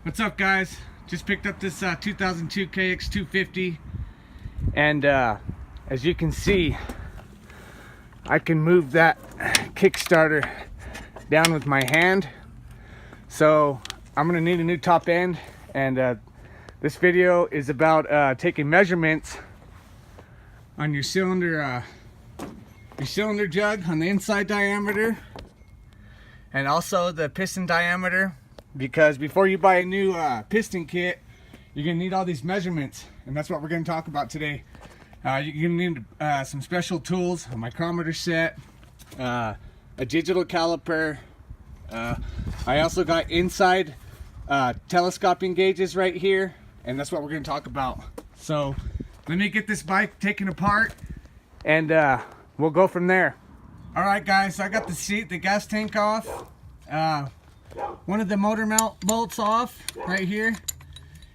What's up, guys? Just picked up this 2002 Kx250, and as you can see, I can move that Kickstarter down with my hand. So I'm gonna need a new top end, and this video is about taking measurements on your cylinder jug on the inside diameter, and also the piston diameter. Because before you buy a new piston kit, you're gonna need all these measurements, and that's what we're gonna talk about today. You're gonna need some special tools, a micrometer set, a digital caliper. I also got inside telescoping gauges right here, and that's what we're gonna talk about. So let me get this bike taken apart, and we'll go from there. All right, guys, so I got the gas tank off. One of the motor mount bolts off right here,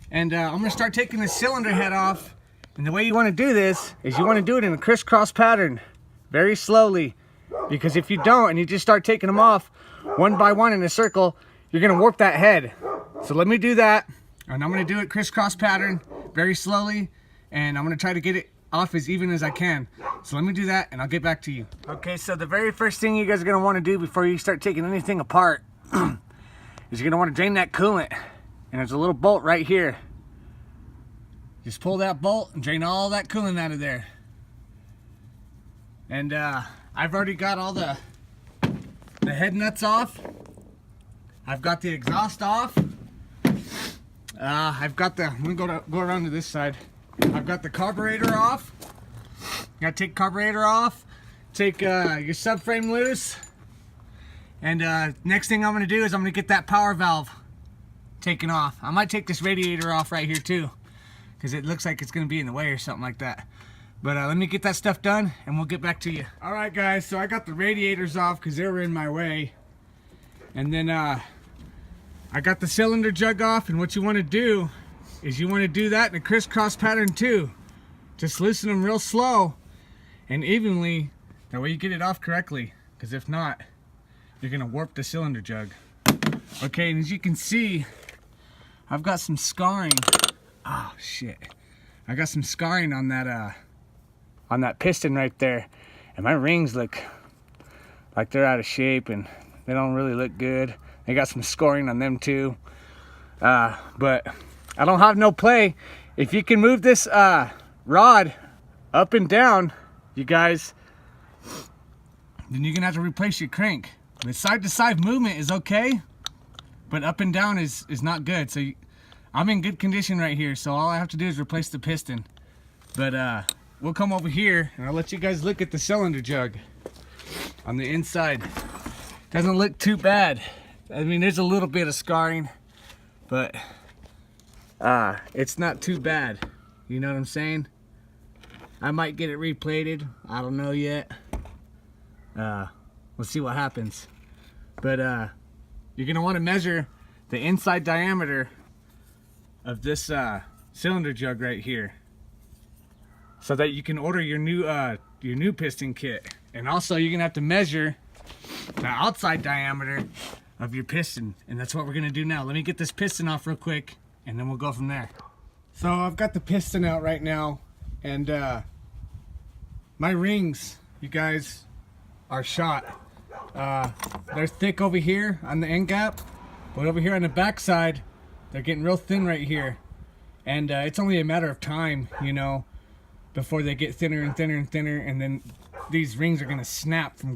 and I'm gonna start taking the cylinder head off. And the way you want to do this is you want to do it in a crisscross pattern, very slowly, because if you don't and you just start taking them off one by one in a circle, you're gonna warp that head. So let me do that, and I'm gonna do it crisscross pattern very slowly, and I'm gonna try to get it off as even as I can. So let me do that, and I'll get back to you. Okay, so the very first thing you guys are gonna want to do before you start taking anything apart is you're gonna want to drain that coolant, and there's a little bolt right here. Just pull that bolt and drain all that coolant out of there. And I've already got all the head nuts off. I've got the exhaust off. I'm gonna go around to this side. I've got the carburetor off. You gotta take carburetor off. Take your subframe loose. And next thing I'm gonna do is I'm gonna get that power valve taken off. I might take this radiator off right here too, because it looks like it's gonna be in the way or something like that. But let me get that stuff done, and we'll get back to you. All right, guys, so I got the radiators off because they were in my way. And then I got the cylinder jug off, and what you wanna do is you wanna do that in a crisscross pattern too. Just loosen them real slow and evenly, that way you get it off correctly, because if not, you're gonna warp the cylinder jug. Okay, and as you can see, I've got some scarring. Oh shit! I got some scarring on that piston right there, and my rings look like they're out of shape, and they don't really look good. They got some scoring on them too. But I don't have no play. If you can move this rod up and down, you guys, then you're gonna have to replace your crank. The side-to-side movement is okay, but up and down is not good. So I'm in good condition right here, so all I have to do is replace the piston. But we'll come over here, and I'll let you guys look at the cylinder jug on the inside. Doesn't look too bad. I mean, there's a little bit of scarring, but it's not too bad. You know what I'm saying? I might get it replated. I don't know yet. We'll see what happens. But you're gonna want to measure the inside diameter of this cylinder jug right here, so that you can order your new piston kit. And also you're gonna have to measure the outside diameter of your piston, and that's what we're gonna do now. Let me get this piston off real quick, and then we'll go from there. So I've got the piston out right now, and my rings, you guys, are shot. They're thick over here on the end gap, but over here on the back side, they're getting real thin right here. And it's only a matter of time, you know, before they get thinner and thinner and thinner, and then these rings are gonna snap from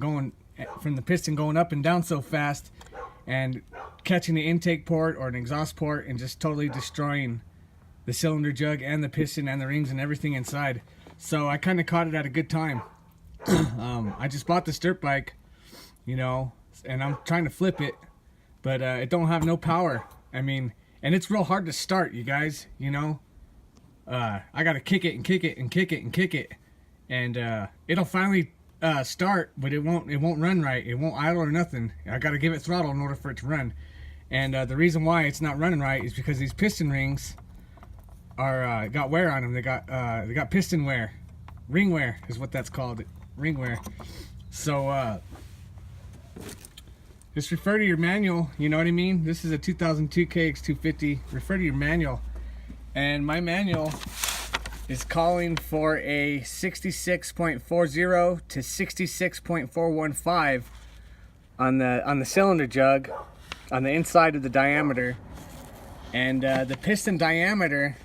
the piston going up and down so fast, and catching the intake port or an exhaust port, and just totally destroying the cylinder jug and the piston and the rings and everything inside. So I kind of caught it at a good time. I just bought this dirt bike, you know, and I'm trying to flip it, but it don't have no power. I mean, and it's real hard to start, you guys, you know. I gotta kick it and kick it and kick it and kick it, and it'll finally start, but it won't run right. It won't idle or nothing. I gotta give it throttle in order for it to run. And the reason why it's not running right is because these piston rings are got wear on them. They got piston wear. Ring wear is what that's called. Ring wear. So just refer to your manual, you know what I mean? This is a 2002 Kx250. Refer to your manual. And my manual is calling for a 66.40 to 66.415 on the cylinder jug on the inside of the diameter. And the piston diameter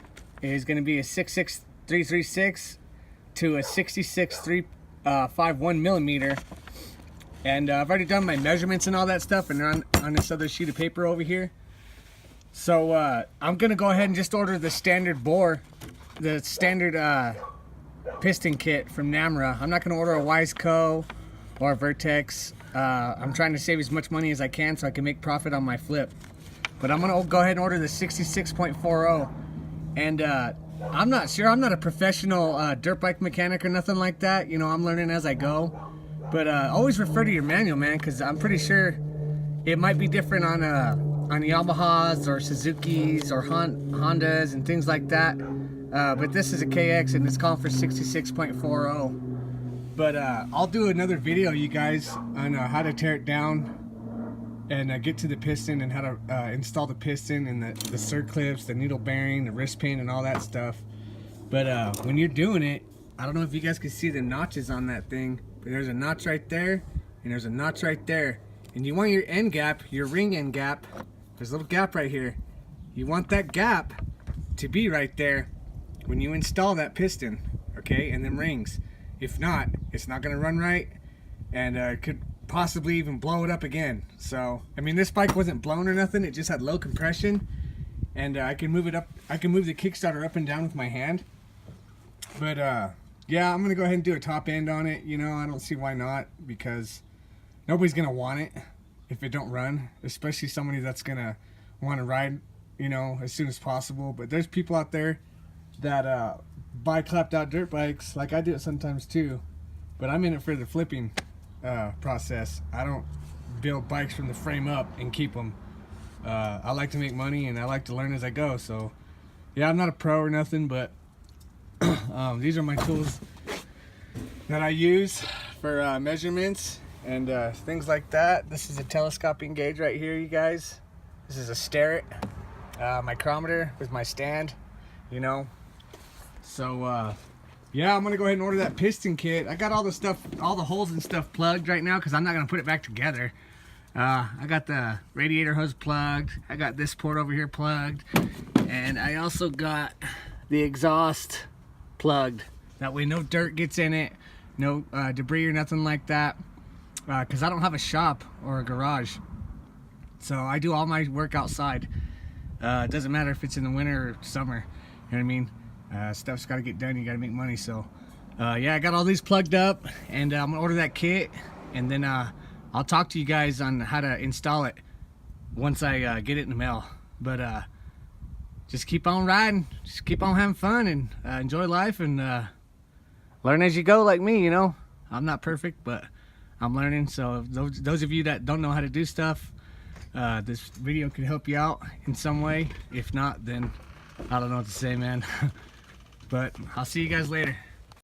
is going to be a 66336 to a 66351 millimeter. And I've already done my measurements and all that stuff, and they're on this other sheet of paper over here. So I'm gonna go ahead and just order the standard bore, the standard piston kit from Namra. I'm not gonna order a Wiseco or a Vertex. I'm trying to save as much money as I can so I can make profit on my flip. But I'm gonna go ahead and order the 66.40. And I'm not sure, I'm not a professional dirt bike mechanic or nothing like that. You know, I'm learning as I go. But always refer to your manual, man, because I'm pretty sure it might be different on Yamahas or Suzuki's or Hondas and things like that. But this is a KX and it's calling for 66.40. But I'll do another video, you guys, on how to tear it down and get to the piston and how to install the piston and the circlips, the needle bearing, the wrist pin, and all that stuff. But when you're doing it, I don't know if you guys can see the notches on that thing. But there's a notch right there, and there's a notch right there. And you want your end gap, your ring end gap, there's a little gap right here. You want that gap to be right there when you install that piston, okay, and them rings. If not, it's not gonna run right, and it could possibly even blow it up again. So, I mean, this bike wasn't blown or nothing, it just had low compression, and I can move it up, I can move the Kickstarter up and down with my hand. But yeah, I'm gonna go ahead and do a top end on it. You know, I don't see why not, because nobody's gonna want it if it don't run, especially somebody that's gonna want to ride, you know, as soon as possible. But there's people out there that buy clapped out dirt bikes, like I do it sometimes too, but I'm in it for the flipping process. I don't build bikes from the frame up and keep them. I like to make money and I like to learn as I go. So yeah, I'm not a pro or nothing, but these are my tools that I use for measurements and things like that. This is a telescoping gauge right here, you guys. This is a Starrett micrometer with my stand, you know. So yeah, I'm gonna go ahead and order that piston kit. I got all the stuff, all the holes and stuff plugged right now because I'm not gonna put it back together. I got the radiator hose plugged, I got this port over here plugged, and I also got the exhaust plugged. That way no dirt gets in it, no debris or nothing like that, because I don't have a shop or a garage, so I do all my work outside. It doesn't matter if it's in the winter or summer, you know what I mean? Stuff's got to get done, you got to make money. So yeah, I got all these plugged up, and I'm gonna order that kit, and then I'll talk to you guys on how to install it once I get it in the mail. But just keep on riding, just keep on having fun, and enjoy life, and learn as you go, like me. You know, I'm not perfect, but I'm learning. So those of you that don't know how to do stuff, this video could help you out in some way. If not, then I don't know what to say, man. But I'll see you guys later.